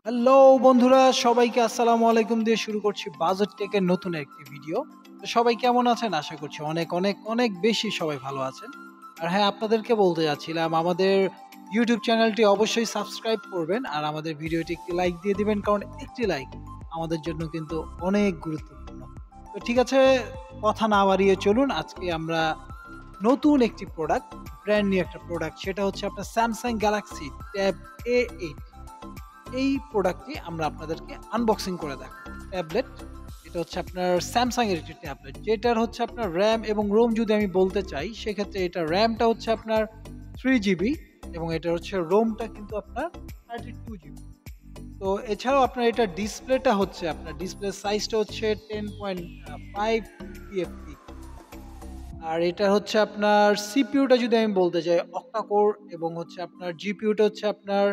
Hello বন্ধুরা, সবাইকে আসসালামু আলাইকুম দিয়ে শুরু করছি বাজেট টেকের নতুন একটি ভিডিও। তো সবাই কেমন আছেন? আশা করছি অনেক অনেক অনেক বেশি সবাই ভালো আছেন। আর হ্যাঁ, আপনাদেরকে বলতে যাচ্ছিলাম আমাদের ইউটিউব চ্যানেলটি অবশ্যই সাবস্ক্রাইব করবেন আর আমাদের ভিডিওটি একটি লাইক দিয়ে দিবেন, কারণ একটি লাইক আমাদের জন্য কিন্তু অনেক গুরুত্বপূর্ণ। তো ঠিক আছে, কথা না বাড়িয়ে চলুন আজকে আমরা নতুন একটি প্রোডাক্ট, ব্র্যান্ড নিউ একটা প্রোডাক্ট, সেটা হচ্ছে আপনার স্যামসাং গ্যালাক্সি ট্যাব A8। এই প্রোডাক্টটি আমরা আপনাদেরকে আনবক্সিং করে দেখাবো। ট্যাবলেট, এটা হচ্ছে আপনার স্যামসাং এর একটি ট্যাবলেট, যেটার হচ্ছে আপনার র্যাম এবং রোম যদি আমি বলতে চাই সেক্ষেত্রে এটা র্যামটা হচ্ছে আপনার 3GB এবং এটা হচ্ছে রোমটা কিন্তু আপনার 32GB। তো এছাড়াও আপনার এটা ডিসপ্লেটা হচ্ছে আপনার ডিসপ্লে সাইজটা হচ্ছে 10.5 PFP। আর এটা হচ্ছে আপনার সিপিইউটা যদি আমি বলতে চাই অক্টা-কোর, এবং হচ্ছে আপনার জিপিইউটা হচ্ছে আপনার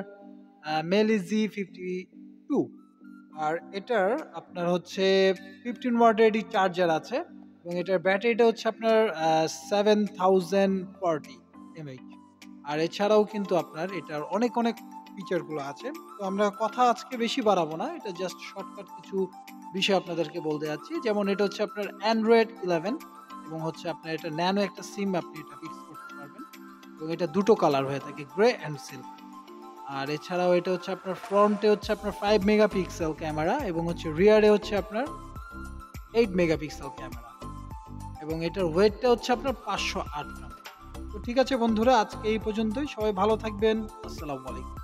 MELI-G52। আর এটার আপনার হচ্ছে 15 ওয়াটের চার্জার আছে এবং এটার ব্যাটারিটা হচ্ছে আপনার 7040 mAh। আর এছাড়াও কিন্তু আপনার এটার অনেক অনেক ফিচারগুলো আছে। তো আমরা কথা আজকে বেশি বাড়াবো না, এটা জাস্ট শর্টকাট কিছু বিষয় আপনাদেরকে বলতে যাচ্ছি। যেমন এটা হচ্ছে আপনার অ্যান্ড্রয়েড 11 এবং হচ্ছে আপনার এটা ন্যানো একটা সিম আপনি এটা ফিক্স করতে পারবেন এবং এটা দুটো কালার হয়ে থাকে, গ্রে অ্যান্ড সিল্ক। আর এছাড়াও এটা হচ্ছে আপনার ফ্রন্টে হচ্ছে আপনার 5 মেগাপিক্সেল ক্যামেরা এবং হচ্ছে রিয়ারে হচ্ছে আপনার 8 মেগাপিক্সেল ক্যামেরা এবং এটার ওয়েটটা হচ্ছে আপনার 508 গ্রাম। তো ঠিক আছে বন্ধুরা, আজকে এই পর্যন্তই। সবাই ভালো থাকবেন। আসসালামু আলাইকুম।